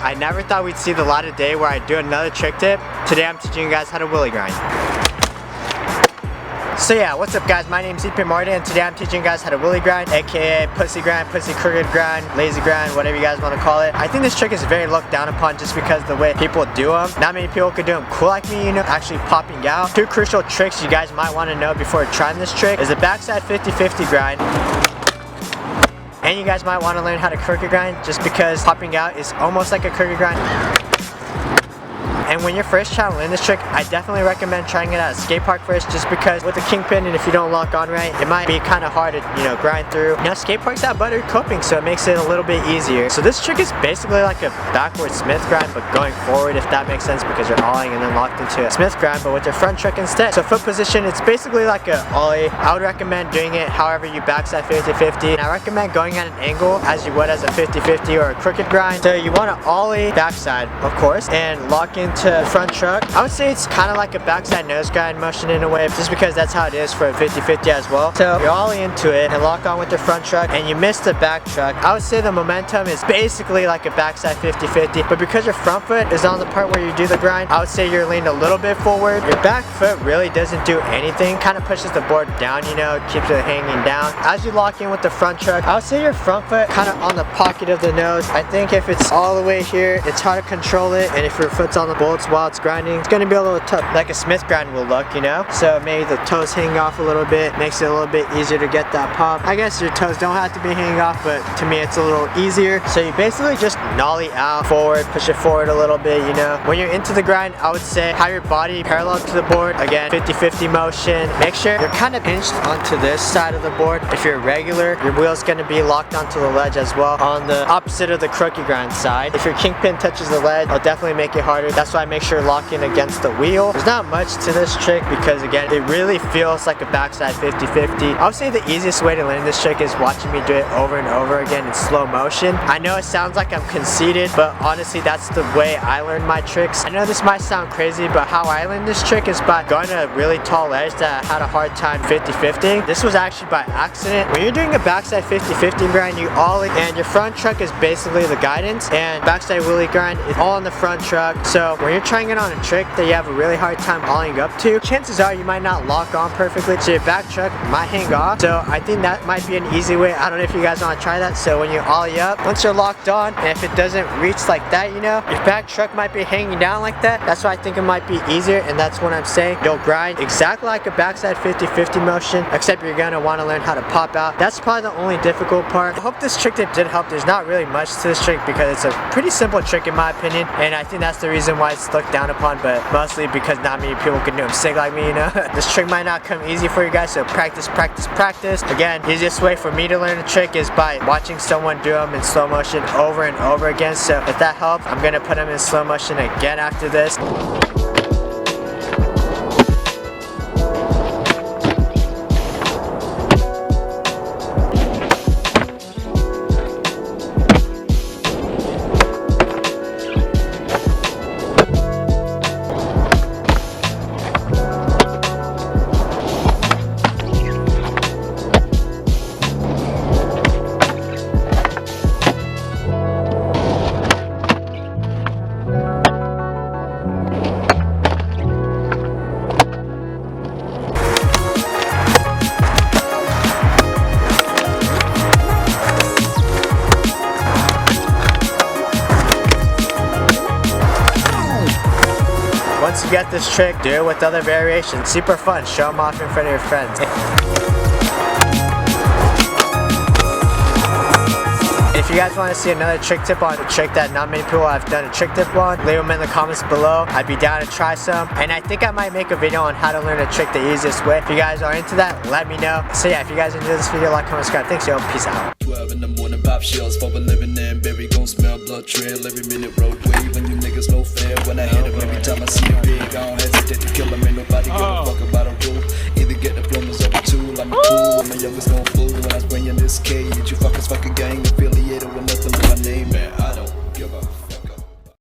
I never thought we'd see the light of day where I do another trick tip. Today I'm teaching you guys how to Willy grind. So yeah, what's up guys, my name's EP Martin and today I'm teaching you guys how to Willy grind, aka pussy grind, pussy crooked grind, lazy grind, whatever you guys want to call it. I think this trick is very looked down upon just because of the way people do them. Not many people could do them cool like me, you know, actually popping out. Two crucial tricks you guys might want to know before trying this trick is the backside 50-50 grind. And you guys might want to learn how to crooked grind just because popping out is almost like a crooked grind. And when you're first trying to learn this trick, I definitely recommend trying it at a skate park first just because with the kingpin and if you don't lock on right, it might be kind of hard to, you know, grind through. Now skate parks have buttered coping so it makes it a little bit easier. So this trick is basically like a backward Smith grind but going forward, if that makes sense, because you're ollieing and then locked into a Smith grind but with your front truck instead. So foot position, it's basically like a ollie. I would recommend doing it however you backside 50-50. And I recommend going at an angle as you would as a 50-50 or a crooked grind. So you want to ollie backside, of course, and lock into front truck. I would say it's kind of like a backside nose grind motion in a way, just because that's how it is for a 50-50 as well. So you're ollie into it and lock on with the front truck and you miss the back truck. I would say the momentum is basically like a backside 50-50, but because your front foot is on the part where you do the grind, I would say you're leaned a little bit forward. Your back foot really doesn't do anything, kind of pushes the board down, you know, keeps it hanging down. As you lock in with the front truck, I would say your front foot kind of on the pocket of the nose. I think if it's all the way here, it's hard to control it, and if your foot's on the bolts while it's grinding, it's gonna be a little tough, like a Smith grind will look, you know. So maybe the toes hang off a little bit, makes it a little bit easier to get that pop. I guess your toes don't have to be hanging off, but to me it's a little easier. So you basically just nollie out forward, push it forward a little bit, you know. When you're into the grind, I would say have your body parallel to the board. Again, 50-50 motion. Make sure you're kind of pinched onto this side of the board. If you're regular, your wheel's gonna be locked onto the ledge as well on the opposite of the crooked grind side. If your kingpin touches the ledge, it'll definitely make it harder. That's why I make sure locking against the wheel. There's not much to this trick because again, it really feels like a backside 50-50. I would say the easiest way to learn this trick is watching me do it over and over again in slow motion. I know it sounds like I'm conceited, but honestly that's the way I learn my tricks. I know this might sound crazy, but how I learned this trick is by going to a really tall ledge that had a hard time 50-50. This was actually by accident. When you're doing a backside 50-50 grind, you ollie and your front truck is basically the guidance, and backside Willy grind is all on the front truck. So when you're trying it on a trick that you have a really hard time ollieing up to, chances are you might not lock on perfectly, so your back truck might hang off. So I think that might be an easy way. I don't know if you guys want to try that. So when you ollie up, once you're locked on, and if it doesn't reach like that, you know, your back truck might be hanging down like that. That's why I think it might be easier, and that's what I'm saying. You'll grind exactly like a backside 50-50 motion, except you're gonna want to learn how to pop out. That's probably the only difficult part. I hope this trick tip did help. There's not really much to this trick because it's a pretty simple trick in my opinion, and I think that's the reason why it's looked down upon, but mostly because not many people can do them sick like me, you know. This trick might not come easy for you guys, so practice, practice, practice. Again, the easiest way for me to learn a trick is by watching someone do them in slow motion over and over again. So if that helped, I'm gonna put them in slow motion again after this. Once you get this trick, do it with other variations. Super fun. Show them off in front of your friends. If you guys want to see another trick tip on a trick that not many people have done a trick tip on, leave them in the comments below. I'd be down to try some. And I think I might make a video on how to learn a trick the easiest way. If you guys are into that, let me know. So yeah, if you guys enjoyed this video, like, comment, subscribe. Thanks, yo. Peace out. 12 in the morning, pop shells for a living and berry gon' smell blood trail every minute roadway when you niggas no fair. When I hit 'em every time I see a big, I don't hesitate.